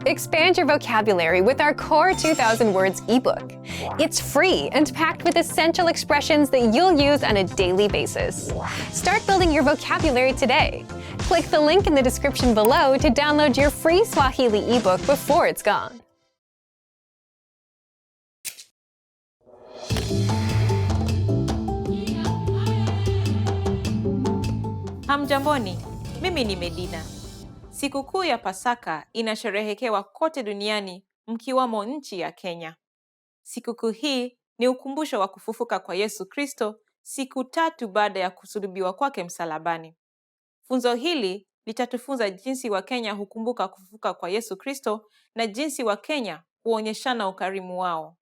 Expand your vocabulary with our Core 2000 Words ebook. It's free and packed with essential expressions that you'll use on a daily basis. Start building your vocabulary today. Click the link in the description below to download your free Swahili ebook before it's gone. Hamjamboni, mimi ni Medina. Sikukuu ya Pasaka inasherehekewa kote duniani mkiwamo nchi ya Kenya. Sikukuu hii ni ukumbusho wa kufufuka kwa Yesu Kristo siku 3 baada ya kusulubiwa kwake msalabani. Funzo hili litatufunza jinsi Wakenya hukumbuka kufufuka kwa Yesu Kristo na jinsi Wakenya huonyeshana ukarimu wao.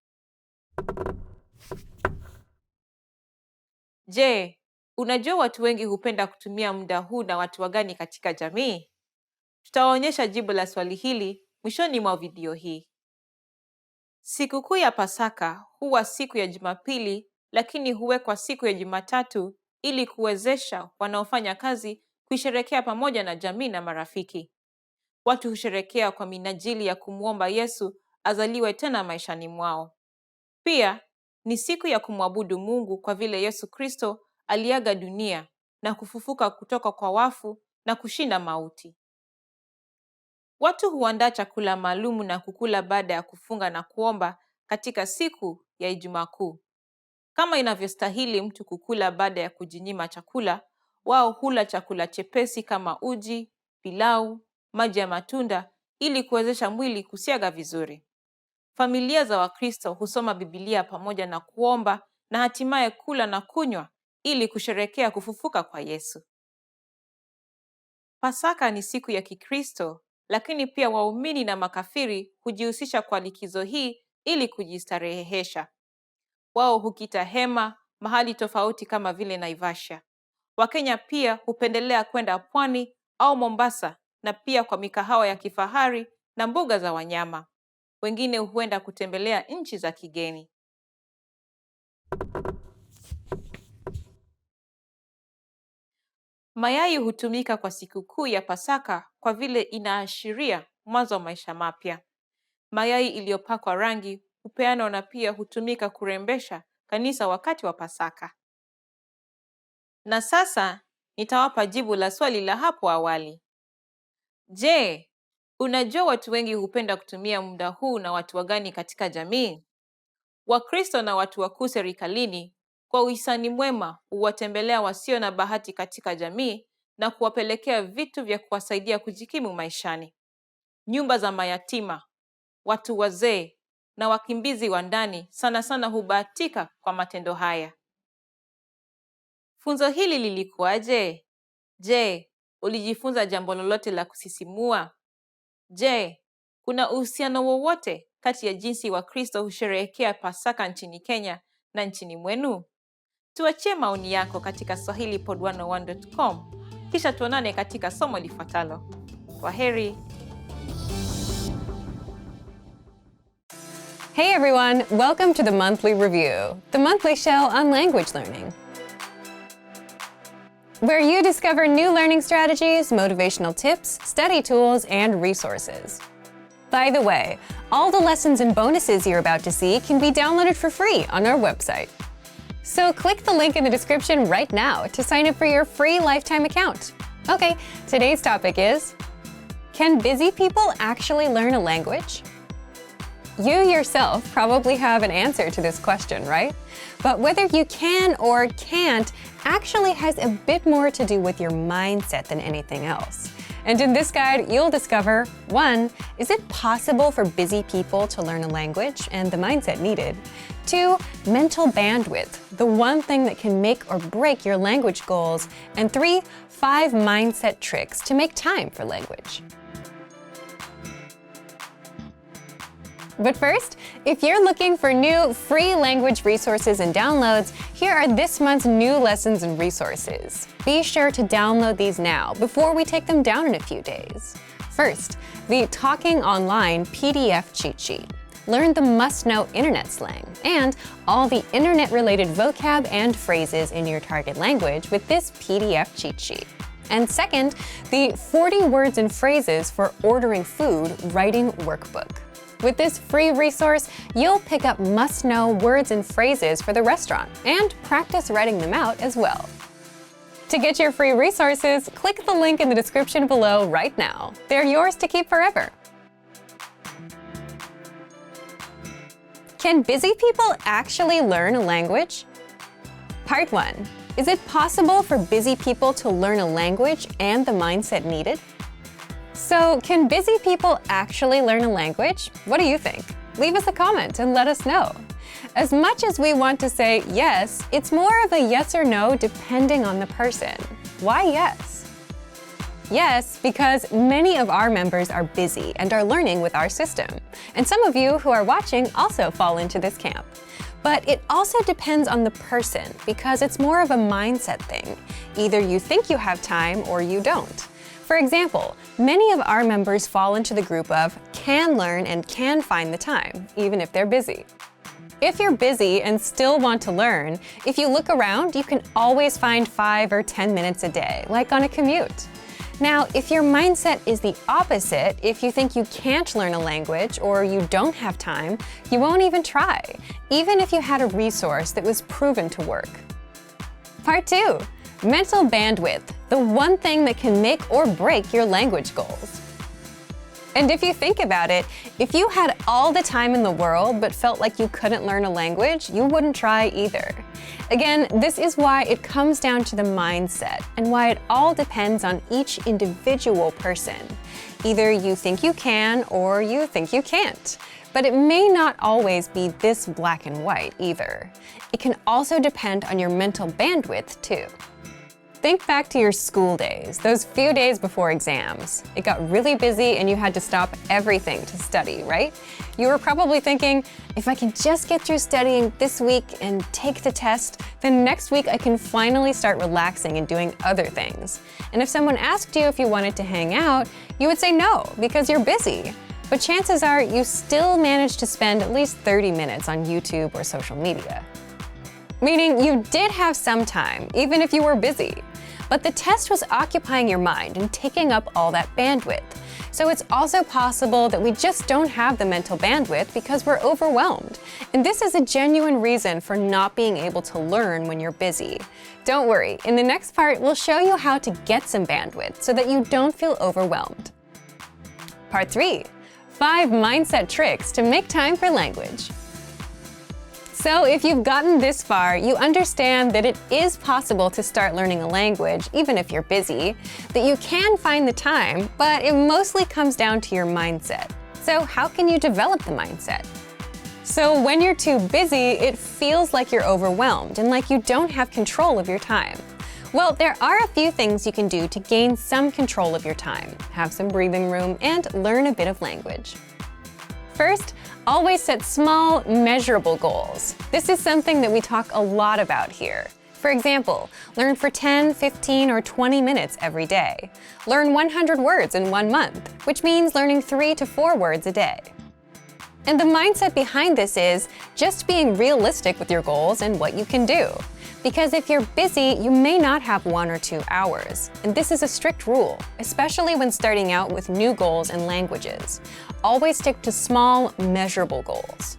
Je, unajua watu wengi hupenda kutumia muda huu na watu wagani katika jamii? Tutawaonyesha jibu la swali hili mwishoni mwa video hii. Sikukuu ya Pasaka huwa siku ya Jumapili, lakini huwekwa siku ya Jumatatu ili kuwezesha wanaofanya kazi kuisherekea pamoja na jamii na marafiki. Watu husherekea kwa minajili ya kumwomba Yesu azaliwe tena maishani mwao. Pia ni siku ya kumwabudu Mungu kwa vile Yesu Kristo aliaga dunia na kufufuka kutoka kwa wafu na kushinda mauti. Watu huandaa chakula maalumu na kukula baada ya kufunga na kuomba katika siku ya Ijumaa Kuu. Kama inavyostahili mtu kukula baada ya kujinyima chakula, wao hula chakula chepesi kama uji, pilau, maji ya matunda ili kuwezesha mwili kusiaga vizuri. Familia za Wakristo husoma Biblia pamoja na kuomba na hatimaye kula na kunywa ili kusherekea kufufuka kwa Yesu. Pasaka ni siku ya Kikristo, lakini pia waumini na makafiri hujihusisha kwa likizo hii ili kujistarehesha. Wao hukita hema mahali tofauti kama vile Naivasha. Wakenya pia hupendelea kwenda pwani au Mombasa na pia kwa mikahawa ya kifahari na mbuga za wanyama. Wengine huenda kutembelea nchi za kigeni. Mayai hutumika kwa sikukuu ya Pasaka kwa vile inaashiria mwanzo wa maisha mapya. Mayai iliyopakwa rangi hupeanwa na pia hutumika kurembesha kanisa wakati wa Pasaka. Na sasa nitawapa jibu la swali la hapo awali. Je, unajua watu wengi hupenda kutumia muda huu na watu wagani katika jamii? Wakristo na watu wakuu serikalini kwa uhisani mwema huwatembelea wasio na bahati katika jamii na kuwapelekea vitu vya kuwasaidia kujikimu maishani. Nyumba za mayatima, watu wazee na wakimbizi wa ndani sana sana hubahatika kwa matendo haya. Funzo hili lilikuwaje? Je, ulijifunza jambo lolote la kusisimua? Je, kuna uhusiano wowote kati ya jinsi Wakristo husherehekea Pasaka nchini Kenya na nchini mwenu? Tuachie maoni yako katika swahilipod101.com, kisha tuonane katika somo lifuatalo. Kwaheri. Hey everyone, welcome to the Monthly Review, the monthly show on language learning, where you discover new learning strategies, motivational tips, study tools, and resources. By the way, all the lessons and bonuses you're about to see can be downloaded for free on our website. So click the link in the description right now to sign up for your free lifetime account. Okay, today's topic is, can busy people actually learn a language? You yourself probably have an answer to this question, right? But whether you can or can't actually has a bit more to do with your mindset than anything else. And in this guide, you'll discover, 1, is it possible for busy people to learn a language and the mindset needed? 2, mental bandwidth, the one thing that can make or break your language goals. And 3, 5 mindset tricks to make time for language. But first, if you're looking for new free language resources and downloads, here are this month's new lessons and resources. Be sure to download these now before we take them down in a few days. First, the Talking Online PDF cheat sheet. Learn the must-know internet slang and all the internet-related vocab and phrases in your target language with this PDF cheat sheet. And second, the 40 words and phrases for ordering food writing workbook. With this free resource, you'll pick up must-know words and phrases for the restaurant and practice writing them out as well. To get your free resources, click the link in the description below right now. They're yours to keep forever. Can busy people actually learn a language? Part 1. Is it possible for busy people to learn a language and the mindset needed? So, can busy people actually learn a language? What do you think? Leave us a comment and let us know. As much as we want to say yes, it's more of a yes or no depending on the person. Why yes? Yes, because many of our members are busy and are learning with our system. And some of you who are watching also fall into this camp. But it also depends on the person because it's more of a mindset thing. Either you think you have time or you don't. For example, many of our members fall into the group of can learn and can find the time, even if they're busy. If you're busy and still want to learn, if you look around, you can always find 5 or 10 minutes a day, like on a commute. Now, if your mindset is the opposite, if you think you can't learn a language or you don't have time, you won't even try, even if you had a resource that was proven to work. Part 2. Mental bandwidth, the one thing that can make or break your language goals. And if you think about it, if you had all the time in the world but felt like you couldn't learn a language, you wouldn't try either. Again, this is why it comes down to the mindset and why it all depends on each individual person. Either you think you can or you think you can't. But it may not always be this black and white either. It can also depend on your mental bandwidth too. Think back to your school days, those few days before exams. It got really busy and you had to stop everything to study, right? You were probably thinking, if I can just get through studying this week and take the test, then next week I can finally start relaxing and doing other things. And if someone asked you if you wanted to hang out, you would say no, because you're busy. But chances are you still managed to spend at least 30 minutes on YouTube or social media. Meaning you did have some time, even if you were busy. But the test was occupying your mind and taking up all that bandwidth. So it's also possible that we just don't have the mental bandwidth because we're overwhelmed. And this is a genuine reason for not being able to learn when you're busy. Don't worry, in the next part, we'll show you how to get some bandwidth so that you don't feel overwhelmed. Part 3. 5 mindset tricks to make time for language. So if you've gotten this far, you understand that it is possible to start learning a language, even if you're busy, that you can find the time, but it mostly comes down to your mindset. So how can you develop the mindset? So when you're too busy, it feels like you're overwhelmed and like you don't have control of your time. Well, there are a few things you can do to gain some control of your time, have some breathing room, and learn a bit of language. First, always set small, measurable goals. This is something that we talk a lot about here. For example, learn for 10, 15, or 20 minutes every day. Learn 100 words in 1 month, which means learning 3 to 4 words a day. And the mindset behind this is just being realistic with your goals and what you can do. Because if you're busy, you may not have 1 or 2 hours. And this is a strict rule, especially when starting out with new goals and languages. Always stick to small, measurable goals.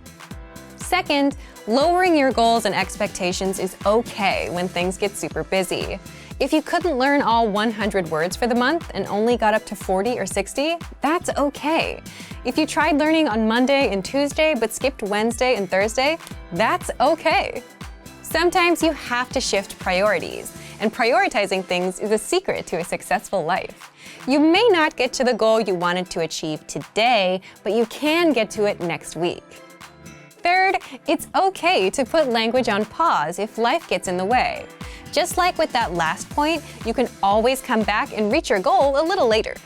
Second, lowering your goals and expectations is okay when things get super busy. If you couldn't learn all 100 words for the month and only got up to 40 or 60, that's okay. If you tried learning on Monday and Tuesday but skipped Wednesday and Thursday, that's okay. Sometimes you have to shift priorities, and prioritizing things is a secret to a successful life. You may not get to the goal you wanted to achieve today, but you can get to it next week. Third, it's okay to put language on pause if life gets in the way. Just like with that last point, you can always come back and reach your goal a little later.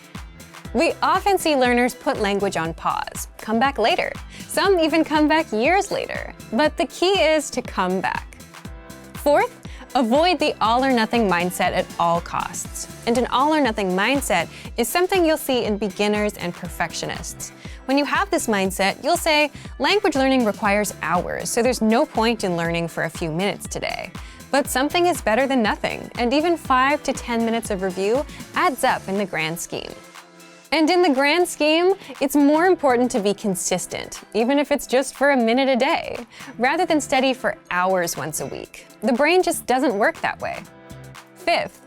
We often see learners put language on pause, come back later. Some even come back years later. But the key is to come back. Fourth, avoid the all-or-nothing mindset at all costs. And an all-or-nothing mindset is something you'll see in beginners and perfectionists. When you have this mindset, you'll say, language learning requires hours, so there's no point in learning for a few minutes today. But something is better than nothing, and even 5 to 10 minutes of review adds up in the grand scheme. And in the grand scheme, it's more important to be consistent, even if it's just for a minute a day, rather than study for hours once a week. The brain just doesn't work that way. Fifth,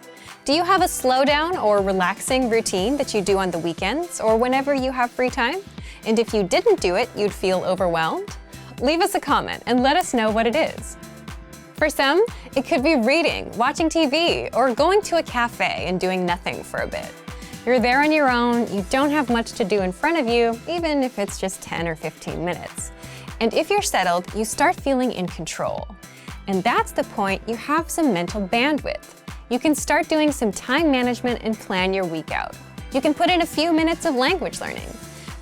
do you have a slowdown or relaxing routine that you do on the weekends or whenever you have free time? And if you didn't do it, you'd feel overwhelmed? Leave us a comment and let us know what it is. For some, it could be reading, watching TV, or going to a cafe and doing nothing for a bit. You're there on your own, you don't have much to do in front of you, even if it's just 10 or 15 minutes. And if you're settled, you start feeling in control. And that's the point you have some mental bandwidth. You can start doing some time management and plan your week out. You can put in a few minutes of language learning.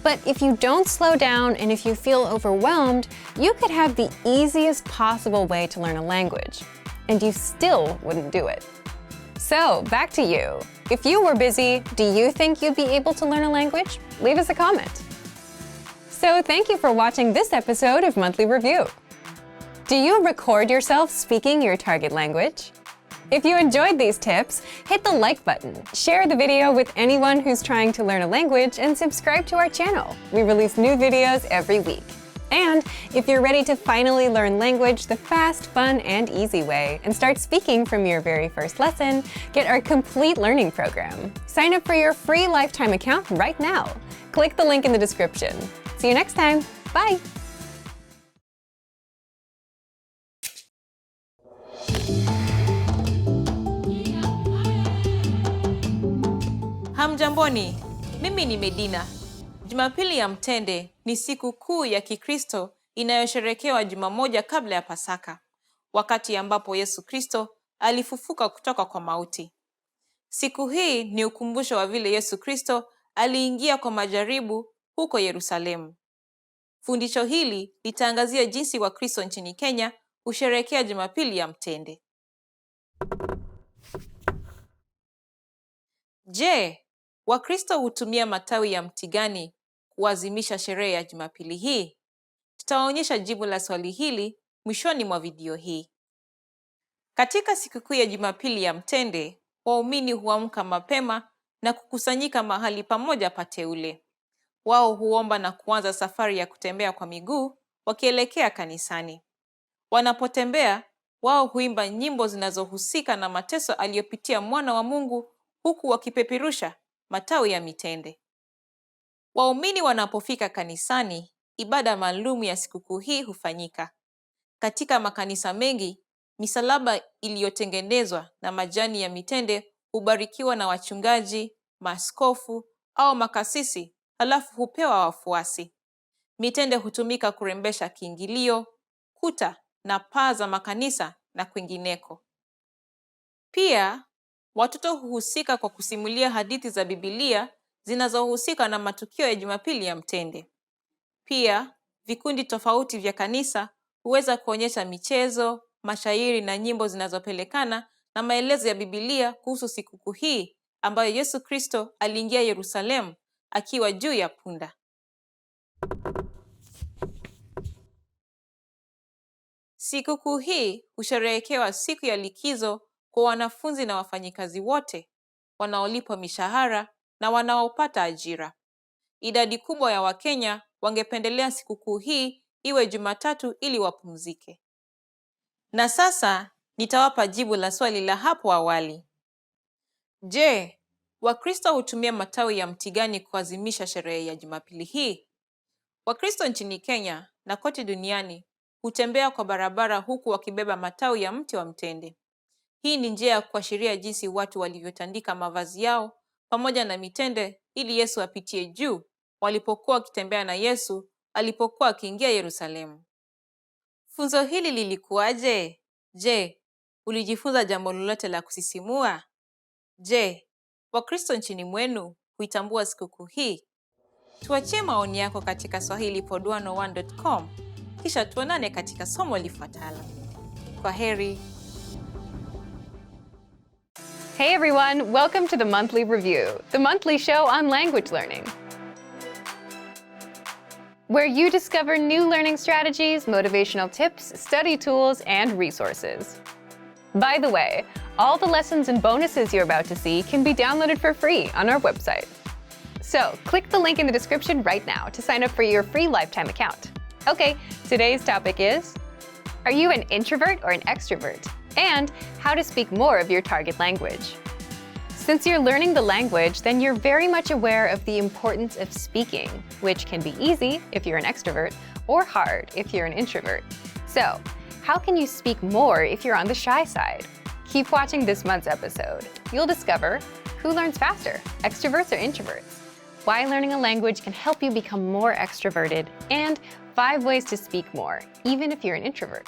But if you don't slow down and if you feel overwhelmed, you could have the easiest possible way to learn a language, and you still wouldn't do it. So, back to you. If you were busy, do you think you'd be able to learn a language? Leave us a comment. So, thank you for watching this episode of Monthly Review. Do you record yourself speaking your target language? If you enjoyed these tips, hit the like button, share the video with anyone who's trying to learn a language, and subscribe to our channel. We release new videos every week. And if you're ready to finally learn language the fast, fun, and easy way, and start speaking from your very first lesson, get our complete learning program. Sign up for your free lifetime account right now. Click the link in the description. See you next time. Bye! Hamjamboni, mimi ni Medina. Jumapili ya Mtende ni siku kuu ya Kikristo inayosherekewa juma moja kabla ya Pasaka, wakati ambapo Yesu Kristo alifufuka kutoka kwa mauti. Siku hii ni ukumbusho wa vile Yesu Kristo aliingia kwa majaribu huko Yerusalemu. Fundisho hili litaangazia jinsi Wakristo nchini Kenya husherekea Jumapili ya Mtende. Je, Wakristo hutumia matawi ya mti gani kuadhimisha sherehe ya Jumapili hii? Tutaonyesha jibu la swali hili mwishoni mwa video hii. Katika sikukuu ya Jumapili ya Mtende, waumini huamka mapema na kukusanyika mahali pamoja pateule. Wao huomba na kuanza safari ya kutembea kwa miguu wakielekea kanisani. Wanapotembea, wao huimba nyimbo zinazohusika na mateso aliyopitia mwana wa Mungu, huku wakipeperusha matawi ya mitende. Waumini wanapofika kanisani, ibada maalum ya sikukuu hii hufanyika. Katika makanisa mengi, misalaba iliyotengenezwa na majani ya mitende hubarikiwa na wachungaji, maaskofu au makasisi, halafu hupewa wafuasi. Mitende hutumika kurembesha kiingilio, kuta na paa za makanisa na kwingineko. Pia, watoto huhusika kwa kusimulia hadithi za Biblia zinazohusika na matukio ya Jumapili ya Mtende. Pia, vikundi tofauti vya kanisa huweza kuonyesha michezo, mashairi na nyimbo zinazopelekana na maelezo ya Biblia kuhusu sikukuu hii ambayo Yesu Kristo aliingia Yerusalemu akiwa juu ya punda. Sikukuu hii husherehekewa siku ya likizo kwa wanafunzi na wafanyikazi wote, wanaolipwa mishahara na wanaopata ajira. Idadi kubwa ya Wakenya wangependelea sikukuu hii iwe Jumatatu ili wapumzike. Na sasa nitawapa jibu la swali la hapo awali. Je, Wakristo hutumia matawi ya mti gani kuadhimisha sherehe ya Jumapili hii? Wakristo nchini Kenya na kote duniani hutembea kwa barabara huku wakibeba matawi ya mti wa mtende. Hii ni njia ya kuashiria jinsi watu walivyotandika mavazi yao pamoja na mitende ili Yesu apitie juu walipokuwa wakitembea na Yesu alipokuwa akiingia Yerusalemu. Funzo hili lilikuwaje? Je, ulijifunza jambo lolote la kusisimua? Je, Wakristo nchini mwenu huitambua sikukuu hii? Tuachie maoni yako katika swahilipod101.com, kisha tuonane katika somo lifuatalo. Kwaheri. Hey everyone, welcome to the Monthly Review, the monthly show on language learning, where you discover new learning strategies, motivational tips, study tools, and resources. By the way, all the lessons and bonuses you're about to see can be downloaded for free on our website. So click the link in the description right now to sign up for your free lifetime account. Okay, today's topic is, are you an introvert or an extrovert? And how to speak more of your target language. Since you're learning the language, then you're very much aware of the importance of speaking, which can be easy if you're an extrovert or hard if you're an introvert. So, how can you speak more if you're on the shy side? Keep watching this month's episode. You'll discover who learns faster, extroverts or introverts, why learning a language can help you become more extroverted, and 5 ways to speak more, even if you're an introvert.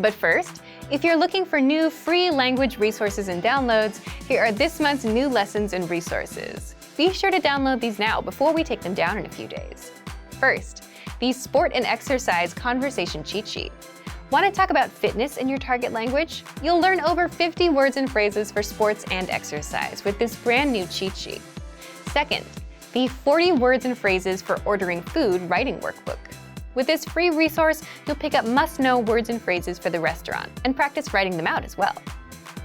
But first, if you're looking for new free language resources and downloads, here are this month's new lessons and resources. Be sure to download these now before we take them down in a few days. First, the Sport and Exercise Conversation Cheat Sheet. Want to talk about fitness in your target language? You'll learn over 50 words and phrases for sports and exercise with this brand new cheat sheet. Second, the 40 words and phrases for ordering food writing workbook. With this free resource, you'll pick up must-know words and phrases for the restaurant and practice writing them out as well.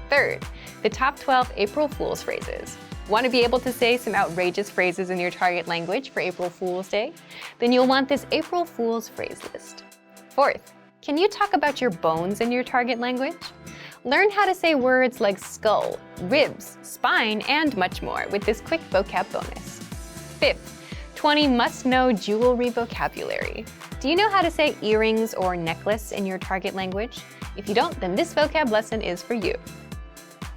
Third, the top 12 April Fool's phrases. Want to be able to say some outrageous phrases in your target language for April Fool's Day? Then you'll want this April Fool's phrase list. Fourth, can you talk about your bones in your target language? Learn how to say words like skull, ribs, spine, and much more with this quick vocab bonus. Fifth, 20 must-know jewelry vocabulary. Do you know how to say earrings or necklace in your target language? If you don't, then this vocab lesson is for you.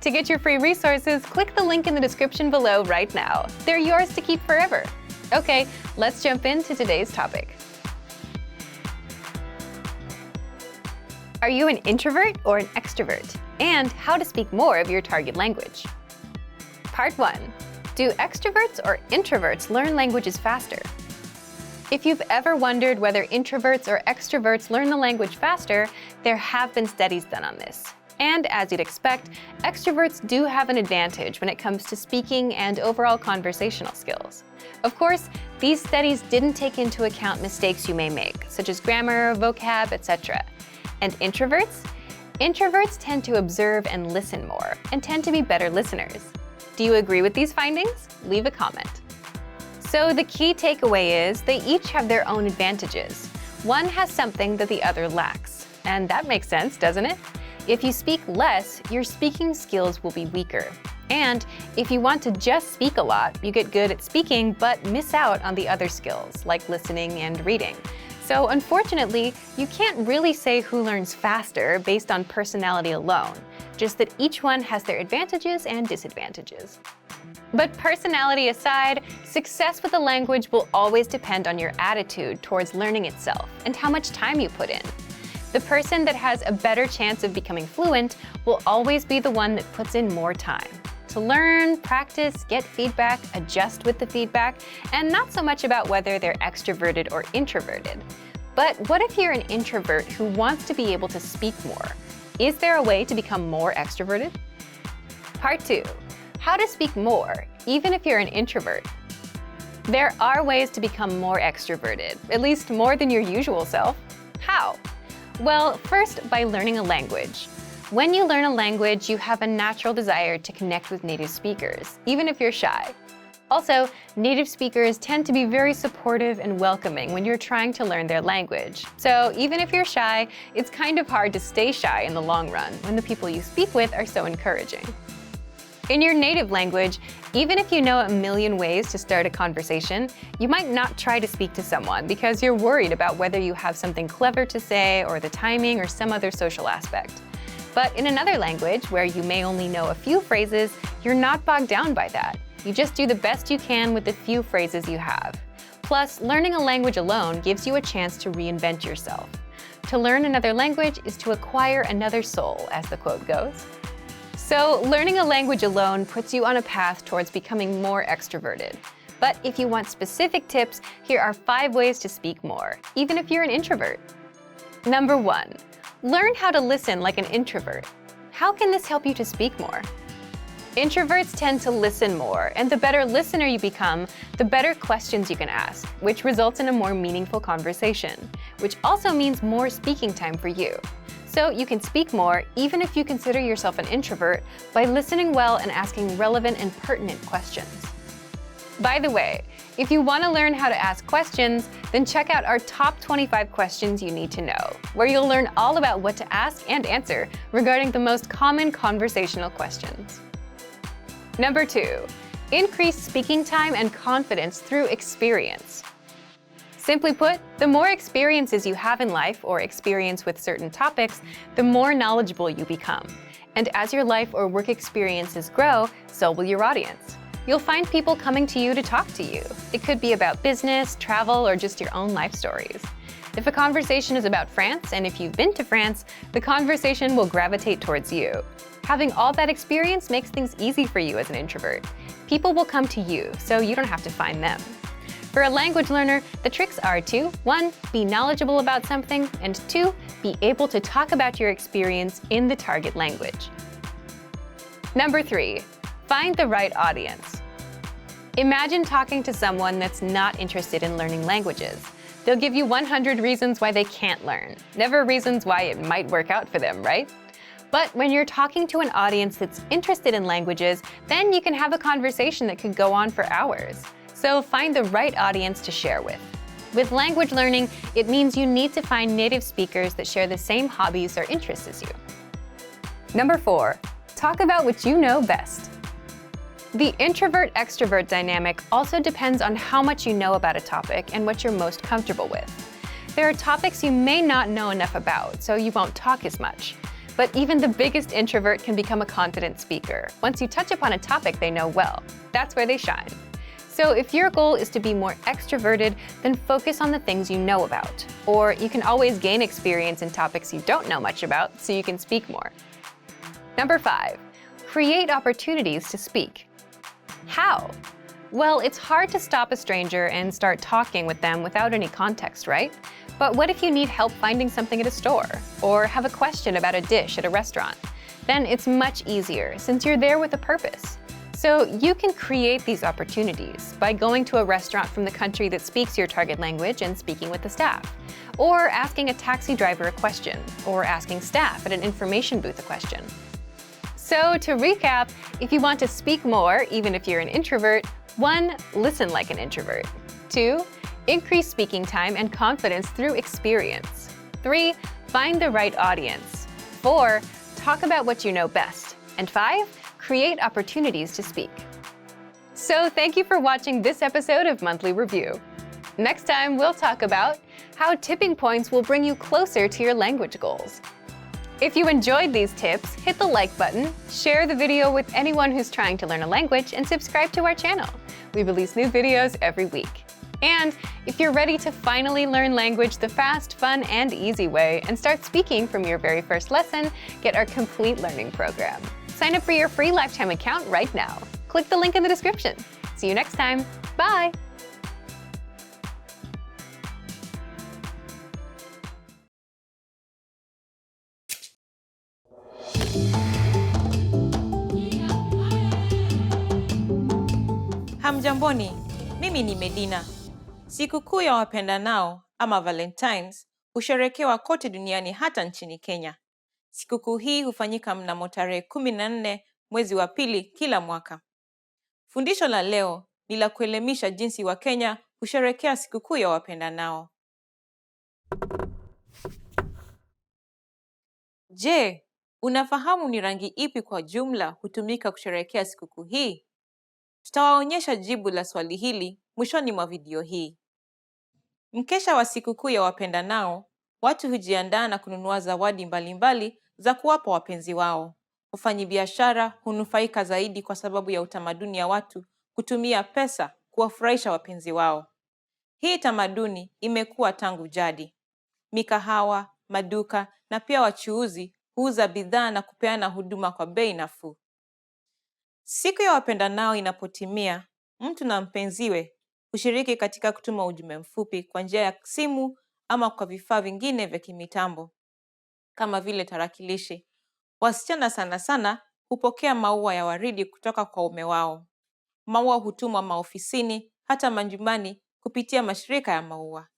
To get your free resources, click the link in the description below right now. They're yours to keep forever. Okay, let's jump into today's topic. Are you an introvert or an extrovert? And how to speak more of your target language. Part 1. Do extroverts or introverts learn languages faster? If you've ever wondered whether introverts or extroverts learn the language faster, there have been studies done on this. And as you'd expect, extroverts do have an advantage when it comes to speaking and overall conversational skills. Of course, these studies didn't take into account mistakes you may make, such as grammar, vocab, etc. And introverts? Introverts tend to observe and listen more, and tend to be better listeners. Do you agree with these findings? Leave a comment. So the key takeaway is they each have their own advantages. One has something that the other lacks. And that makes sense, doesn't it? If you speak less, your speaking skills will be weaker. And if you want to just speak a lot, you get good at speaking but miss out on the other skills, like listening and reading. So unfortunately, you can't really say who learns faster based on personality alone, just that each one has their advantages and disadvantages. But personality aside, success with a language will always depend on your attitude towards learning itself and how much time you put in. The person that has a better chance of becoming fluent will always be the one that puts in more time to learn, practice, get feedback, adjust with the feedback, and not so much about whether they're extroverted or introverted. But what if you're an introvert who wants to be able to speak more? Is there a way to become more extroverted? Part 2. How to speak more, even if you're an introvert. There are ways to become more extroverted, at least more than your usual self. How? Well, first, by learning a language. When you learn a language, you have a natural desire to connect with native speakers, even if you're shy. Also, native speakers tend to be very supportive and welcoming when you're trying to learn their language. So even if you're shy, it's kind of hard to stay shy in the long run when the people you speak with are so encouraging. In your native language, even if you know a million ways to start a conversation, you might not try to speak to someone because you're worried about whether you have something clever to say or the timing or some other social aspect. But in another language, where you may only know a few phrases, you're not bogged down by that. You just do the best you can with the few phrases you have. Plus, learning a language alone gives you a chance to reinvent yourself. To learn another language is to acquire another soul, as the quote goes. So, learning a language alone puts you on a path towards becoming more extroverted. But if you want specific tips, here are 5 ways to speak more, even if you're an introvert. Number 1. Learn how to listen like an introvert. How can this help you to speak more? Introverts tend to listen more, and the better listener you become, the better questions you can ask, which results in a more meaningful conversation, which also means more speaking time for you. So you can speak more even if you consider yourself an introvert by listening well and asking relevant and pertinent questions. By the way, if you want to learn how to ask questions, then check out our top 25 questions you need to know, where you'll learn all about what to ask and answer regarding the most common conversational questions. Number 2, increase speaking time and confidence through experience. Simply put, the more experiences you have in life or experience with certain topics, the more knowledgeable you become. And as your life or work experiences grow, so will your audience. You'll find people coming to you to talk to you. It could be about business, travel, or just your own life stories. If a conversation is about France, and if you've been to France, the conversation will gravitate towards you. Having all that experience makes things easy for you as an introvert. People will come to you, so you don't have to find them. For a language learner, the tricks are to 1. Be knowledgeable about something, and 2. Be able to talk about your experience in the target language. Number 3. Find the right audience. Imagine talking to someone that's not interested in learning languages. They'll give you 100 reasons why they can't learn, never reasons why it might work out for them, right? But when you're talking to an audience that's interested in languages, then you can have a conversation that could go on for hours. So find the right audience to share with. With language learning, it means you need to find native speakers that share the same hobbies or interests as you. Number 4, talk about what you know best. The introvert-extrovert dynamic also depends on how much you know about a topic and what you're most comfortable with. There are topics you may not know enough about, so you won't talk as much. But even the biggest introvert can become a confident speaker. Once you touch upon a topic they know well, that's where they shine. So if your goal is to be more extroverted, then focus on the things you know about. Or you can always gain experience in topics you don't know much about, so you can speak more. Number 5, create opportunities to speak. How? Well, it's hard to stop a stranger and start talking with them without any context, right? But what if you need help finding something at a store, or have a question about a dish at a restaurant? Then it's much easier since you're there with a purpose. So you can create these opportunities by going to a restaurant from the country that speaks your target language and speaking with the staff, or asking a taxi driver a question, or asking staff at an information booth a question. So to recap, if you want to speak more, even if you're an introvert, 1. Listen like an introvert. 2. Increase speaking time and confidence through experience. 3. Find the right audience. 4. Talk about what you know best. And 5. Create opportunities to speak. So thank you for watching this episode of Monthly Review. Next time, we'll talk about how tipping points will bring you closer to your language goals. If you enjoyed these tips, hit the like button, share the video with anyone who's trying to learn a language, and subscribe to our channel. We release new videos every week. And if you're ready to finally learn language the fast, fun, and easy way and start speaking from your very first lesson, get our complete learning program. Sign up for your free lifetime account right now. Click the link in the description. See you next time. Bye! Hamjamboni, mimi ni Medina. Sikukuu ya wapendanao ama Valentines husherekewa kote duniani hata nchini Kenya. Sikukuu hii hufanyika mnamo tarehe 14 mwezi wa pili kila mwaka. Fundisho la leo ni la kuelimisha jinsi wa Kenya husherekea sikukuu ya wapendanao. Je, unafahamu ni rangi ipi kwa jumla hutumika kusherekea sikukuu hii? Tutawaonyesha jibu la swali hili mwishoni mwa video hii. Mkesha wa sikukuu ya wapendanao, watu hujiandaa na kununua zawadi mbalimbali za kuwapa wapenzi wao. Wafanyabiashara hunufaika zaidi kwa sababu ya utamaduni ya watu kutumia pesa kuwafurahisha wapenzi wao. Hii tamaduni imekuwa tangu jadi. Mikahawa, maduka na pia wachuuzi huuza bidhaa na kupeana huduma kwa bei nafuu. Siku ya wapendanao inapotimia, mtu na mpenziwe hushiriki katika kutuma ujumbe mfupi kwa njia ya simu ama kwa vifaa vingine vya kimitambo kama vile tarakilishi. Wasichana sana sana hupokea maua ya waridi kutoka kwa waume wao. Maua hutumwa maofisini, hata majumbani kupitia mashirika ya maua.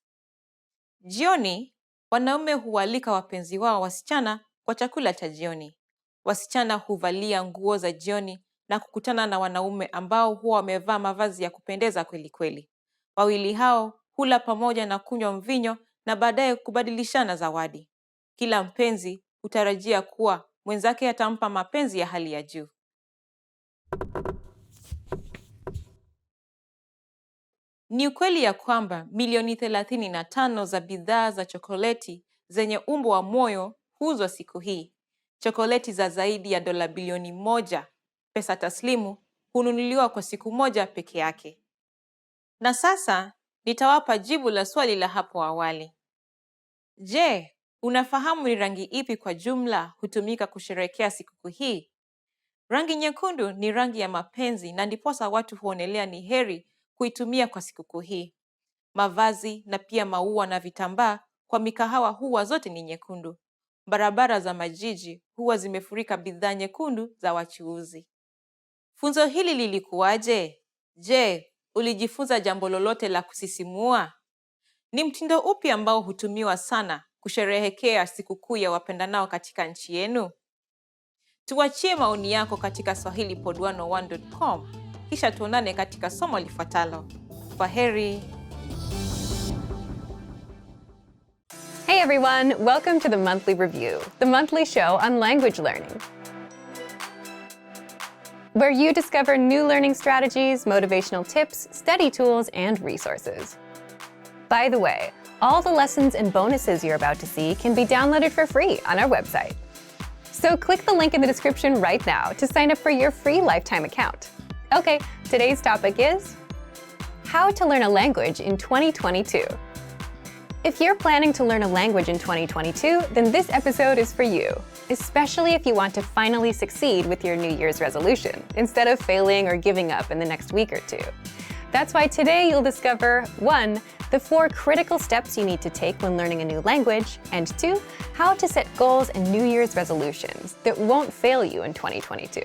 Jioni, wanaume hualika wapenzi wao wasichana kwa chakula cha jioni. Wasichana huvalia nguo za jioni na kukutana na wanaume ambao huwa wamevaa mavazi ya kupendeza kweli kweli. Wawili hao hula pamoja na kunywa mvinyo na baadaye kubadilishana zawadi. Kila mpenzi hutarajia kuwa mwenzake atampa mapenzi ya hali ya juu. Ni ukweli ya kwamba milioni 35 za bidhaa za chokoleti zenye umbo wa moyo huuzwa siku hii. Chokoleti za zaidi ya $1 bilioni, pesa taslimu, hununuliwa kwa siku moja peke yake. Na sasa, nitawapa jibu la swali la hapo awali. Je, unafahamu ni rangi ipi kwa jumla hutumika kusherehekea sikukuu hii? Rangi nyekundu ni rangi ya mapenzi na ndiposa watu huonelea ni heri kuitumia kwa sikukuu hii. Mavazi na pia maua na vitambaa kwa mikahawa huwa zote ni nyekundu. Barabara za majiji huwa zimefurika bidhaa nyekundu za wachuuzi. Funzo hili lilikuwaje? Je, ulijifunza jambo lolote la kusisimua? Ni mtindo upi ambao hutumiwa sana kusherehekea sikukuu ya wapendanao katika nchi yenu? Tuachie maoni yako katika swahilipod101.com, kisha tuonane katika somo lifuatalo. Kwaheri. Hey everyone, welcome to the Monthly Review, the monthly show on language learning, where you discover new learning strategies, motivational tips, study tools, and resources. By the way, all the lessons and bonuses you're about to see can be downloaded for free on our website. So click the link in the description right now to sign up for your free lifetime account. Okay, today's topic is how to learn a language in 2022. If you're planning to learn a language in 2022, then this episode is for you, especially if you want to finally succeed with your New Year's resolution, instead of failing or giving up in the next week or two. That's why today you'll discover 1. The 4 critical steps you need to take when learning a new language, and 2. How to set goals and New Year's resolutions that won't fail you in 2022.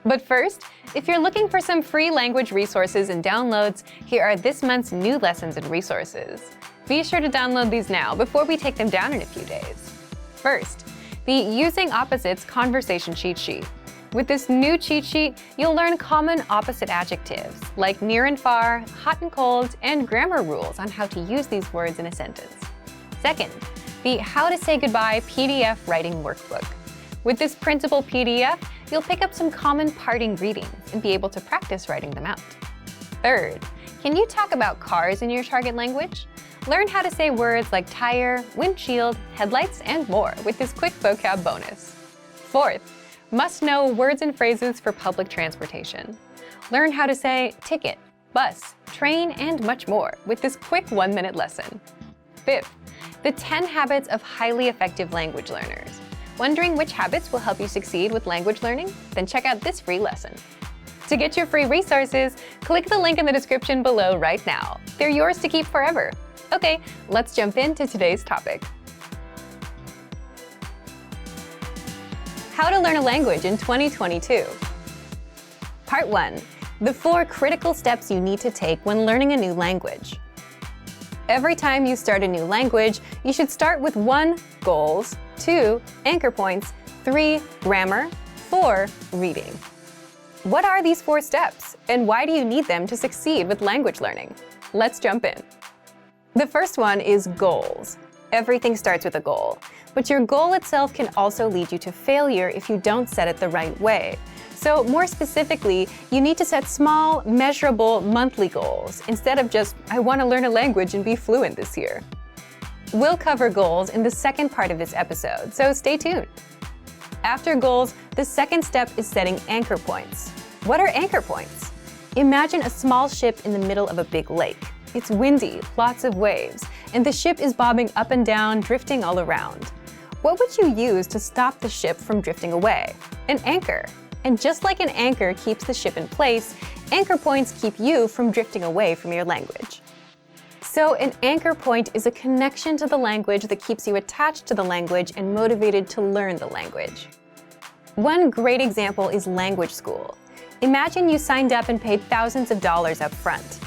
But first, if you're looking for some free language resources and downloads, here are this month's new lessons and resources. Be sure to download these now before we take them down in a few days. First, the Using Opposites Conversation Cheat Sheet. With this new cheat sheet, you'll learn common opposite adjectives like near and far, hot and cold, and grammar rules on how to use these words in a sentence. Second, the How to Say Goodbye PDF Writing Workbook. With this printable PDF, you'll pick up some common parting greetings and be able to practice writing them out. Third, can you talk about cars in your target language? Learn how to say words like tire, windshield, headlights, and more with this quick vocab bonus. Fourth, must know words and phrases for public transportation. Learn how to say ticket, bus, train, and much more with this quick 1-minute lesson. Fifth, the 10 habits of highly effective language learners. Wondering which habits will help you succeed with language learning? Then check out this free lesson. To get your free resources, click the link in the description below right now. They're yours to keep forever. Okay, let's jump into today's topic. How to learn a language in 2022. Part 1. The 4 critical steps you need to take when learning a new language. Every time you start a new language, you should start with 1. Goals, 2. Anchor points, 3. Grammar, 4. Reading. What are these 4 steps, and why do you need them to succeed with language learning? Let's jump in. The first one is goals. Everything starts with a goal, but your goal itself can also lead you to failure if you don't set it the right way. So more specifically, you need to set small, measurable monthly goals instead of just, I want to learn a language and be fluent this year. We'll cover goals in the second part of this episode, so stay tuned. After goals, the second step is setting anchor points. What are anchor points? Imagine a small ship in the middle of a big lake. It's windy, lots of waves, and the ship is bobbing up and down, drifting all around. What would you use to stop the ship from drifting away? An anchor. And just like an anchor keeps the ship in place, anchor points keep you from drifting away from your language. So an anchor point is a connection to the language that keeps you attached to the language and motivated to learn the language. One great example is language school. Imagine you signed up and paid thousands of dollars up front.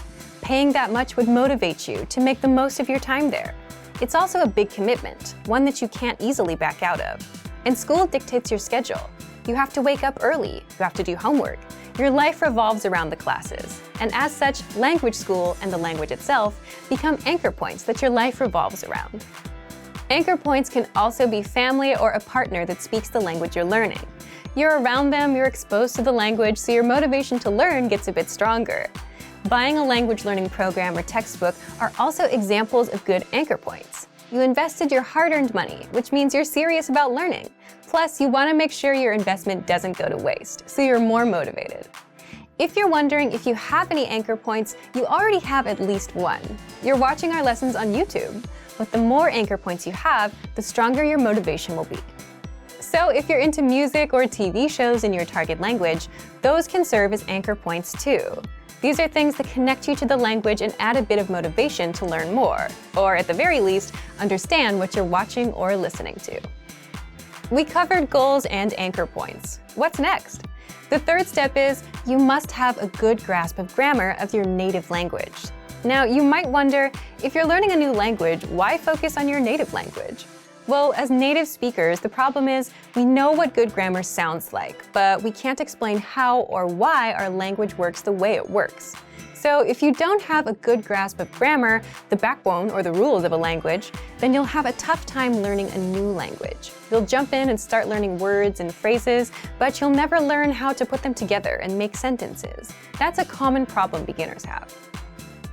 Paying that much would motivate you to make the most of your time there. It's also a big commitment, one that you can't easily back out of. And school dictates your schedule. You have to wake up early, you have to do homework. Your life revolves around the classes. And as such, language school and the language itself become anchor points that your life revolves around. Anchor points can also be family or a partner that speaks the language you're learning. You're around them, you're exposed to the language, so your motivation to learn gets a bit stronger. Buying a language learning program or textbook are also examples of good anchor points. You invested your hard-earned money, which means you're serious about learning. Plus, you want to make sure your investment doesn't go to waste, so you're more motivated. If you're wondering if you have any anchor points, you already have at least one. You're watching our lessons on YouTube. But the more anchor points you have, the stronger your motivation will be. So if you're into music or TV shows in your target language, those can serve as anchor points too. These are things that connect you to the language and add a bit of motivation to learn more, or at the very least, understand what you're watching or listening to. We covered goals and anchor points. What's next? The third step is you must have a good grasp of grammar of your native language. Now, you might wonder, if you're learning a new language, why focus on your native language? Well, as native speakers, the problem is we know what good grammar sounds like, but we can't explain how or why our language works the way it works. So if you don't have a good grasp of grammar, the backbone or the rules of a language, then you'll have a tough time learning a new language. You'll jump in and start learning words and phrases, but you'll never learn how to put them together and make sentences. That's a common problem beginners have.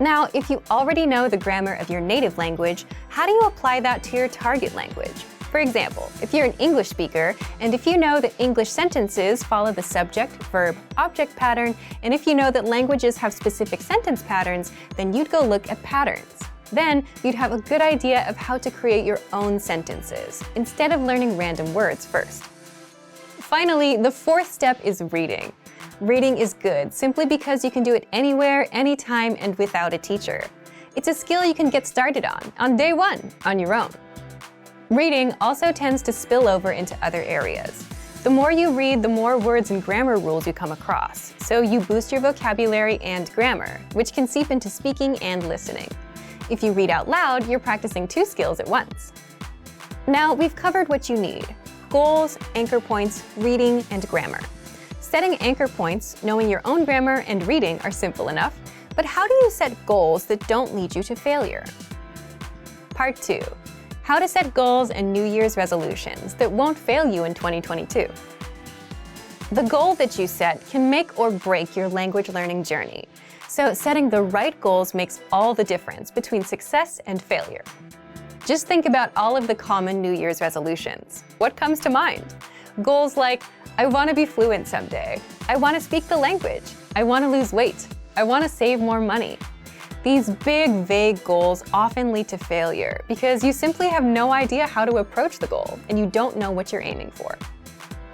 Now, if you already know the grammar of your native language, how do you apply that to your target language? For example, if you're an English speaker, and if you know that English sentences follow the subject, verb, object pattern, and if you know that languages have specific sentence patterns, then you'd go look at patterns. Then, you'd have a good idea of how to create your own sentences, instead of learning random words first. Finally, the fourth step is reading. Reading is good simply because you can do it anywhere, anytime, and without a teacher. It's a skill you can get started on day one, on your own. Reading also tends to spill over into other areas. The more you read, the more words and grammar rules you come across, so you boost your vocabulary and grammar, which can seep into speaking and listening. If you read out loud, you're practicing two skills at once. Now, we've covered what you need: goals, anchor points, reading, and grammar. Setting anchor points, knowing your own grammar, and reading are simple enough, but how do you set goals that don't lead you to failure? Part 2. How to set goals and New Year's resolutions that won't fail you in 2022. The goal that you set can make or break your language learning journey, so setting the right goals makes all the difference between success and failure. Just think about all of the common New Year's resolutions. What comes to mind? Goals like, I want to be fluent someday. I want to speak the language. I want to lose weight. I want to save more money. These big, vague goals often lead to failure because you simply have no idea how to approach the goal and you don't know what you're aiming for.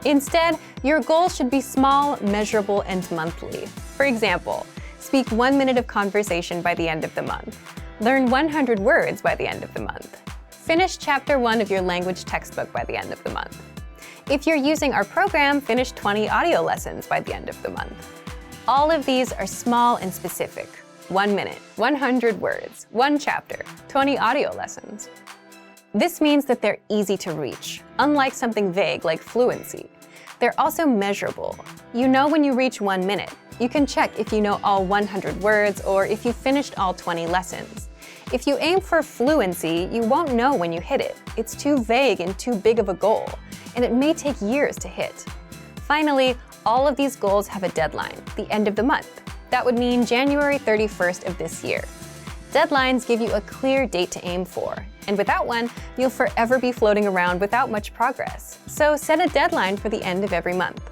Instead, your goals should be small, measurable, and monthly. For example, speak 1 minute of conversation by the end of the month. Learn 100 words by the end of the month. Finish Chapter 1 of your language textbook by the end of the month. If you're using our program, finish 20 audio lessons by the end of the month. All of these are small and specific. 1 minute, 100 words, 1 chapter, 20 audio lessons. This means that they're easy to reach, unlike something vague like fluency. They're also measurable. You know when you reach 1 minute. You can check if you know all 100 words or if you finished all 20 lessons. If you aim for fluency, you won't know when you hit it. It's too vague and too big of a goal, and it may take years to hit. Finally, all of these goals have a deadline, the end of the month. That would mean January 31st of this year. Deadlines give you a clear date to aim for, and without one, you'll forever be floating around without much progress. So set a deadline for the end of every month.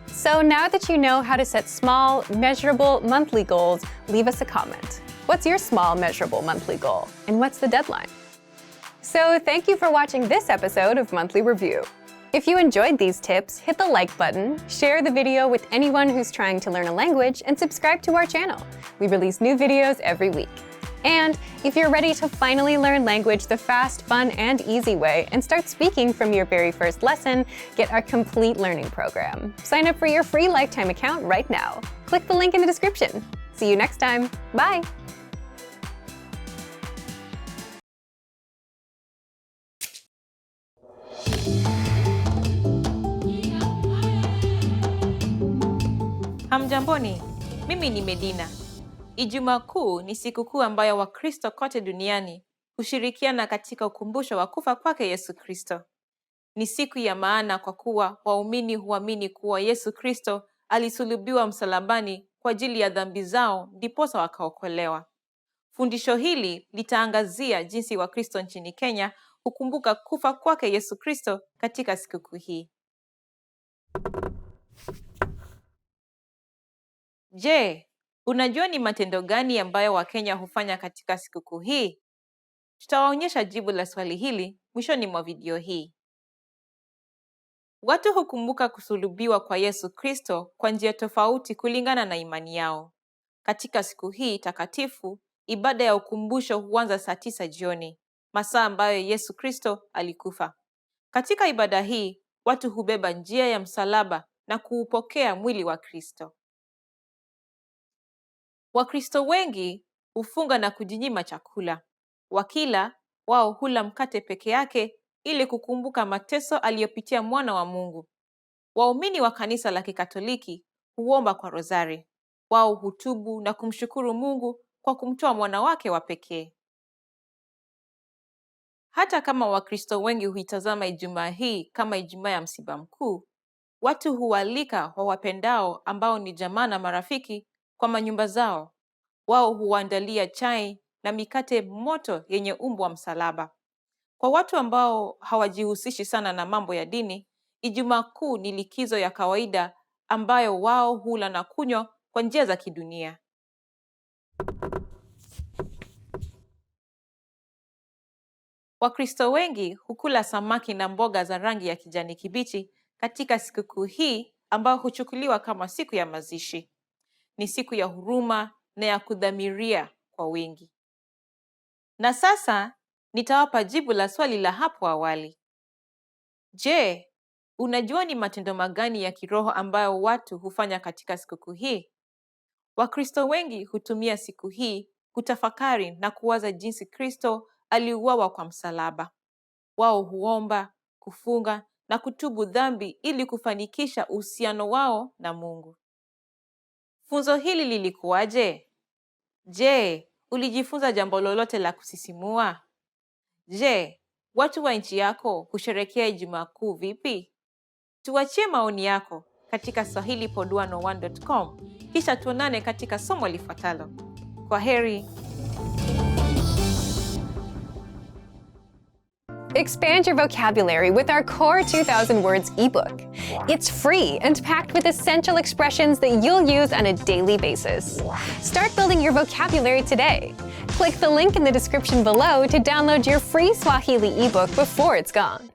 So now that you know how to set small, measurable monthly goals, leave us a comment. What's your small, measurable monthly goal, and what's the deadline? So thank you for watching this episode of Monthly Review. If you enjoyed these tips, hit the like button, share the video with anyone who's trying to learn a language, and subscribe to our channel. We release new videos every week. And if you're ready to finally learn language the fast, fun, and easy way and start speaking from your very first lesson, get our complete learning program. Sign up for your free lifetime account right now. Click the link in the description. See you next time. Bye! Hamjamboni, mimi ni Medina. Ijumaa Kuu ni sikukuu ambayo Wakristo kote duniani hushirikiana katika ukumbusho wa kufa kwake Yesu Kristo. Ni siku ya maana kwa kuwa waumini huamini kuwa Yesu Kristo alisulubiwa msalabani kwa ajili ya dhambi zao ndiposa wakaokolewa. Fundisho hili litaangazia jinsi Wakristo nchini Kenya hukumbuka kufa kwake Yesu Kristo katika sikukuu hii. Je, unajua ni matendo gani ambayo Wakenya hufanya katika sikukuu hii? Tutawaonyesha jibu la swali hili mwishoni mwa video hii. Watu hukumbuka kusulubiwa kwa Yesu Kristo kwa njia tofauti kulingana na imani yao. Katika siku hii takatifu, ibada ya ukumbusho huanza saa 9 jioni, masaa ambayo Yesu Kristo alikufa. Katika ibada hii, watu hubeba njia ya msalaba na kuupokea mwili wa Kristo. Wakristo wengi hufunga na kujinyima chakula. Wakila, wao hula mkate peke yake ili kukumbuka mateso aliyopitia mwana wa Mungu. Waumini wa kanisa la Kikatoliki huomba kwa rozari. Wao hutubu na kumshukuru Mungu kwa kumtoa mwana wake wa pekee. Hata kama Wakristo wengi huitazama Ijumaa hii kama Ijumaa ya msiba mkuu, watu hualika wawapendao ambao ni jamaa na marafiki kwa manyumba zao. Wao huandalia chai na mikate moto yenye umbo wa msalaba. Kwa watu ambao hawajihusishi sana na mambo ya dini, Ijumaa Kuu ni likizo ya kawaida ambayo wao hula na kunywa kwa njia za kidunia. Wakristo wengi hukula samaki na mboga za rangi ya kijani kibichi katika sikukuu hii ambayo huchukuliwa kama siku ya mazishi. Ni siku ya huruma na ya kudhamiria kwa wingi. Na sasa nitawapa jibu la swali la hapo awali. Je, unajua ni matendo magani ya kiroho ambayo watu hufanya katika sikukuu hii? Wakristo wengi hutumia siku hii kutafakari na kuwaza jinsi Kristo aliuawa kwa msalaba. Wao huomba, kufunga na kutubu dhambi ili kufanikisha uhusiano wao na Mungu. Funzo hili lilikuwaje? Je, ulijifunza jambo lolote la kusisimua? Je, watu wa nchi yako husherehekea Ijumaa Kuu vipi? Tuachie maoni yako katika swahilipod101.com, kisha tuonane katika somo lifuatalo. Kwaheri. Expand your vocabulary with our Core 2000 Words ebook. It's free and packed with essential expressions that you'll use on a daily basis. Start building your vocabulary today. Click the link in the description below to download your free Swahili ebook before it's gone.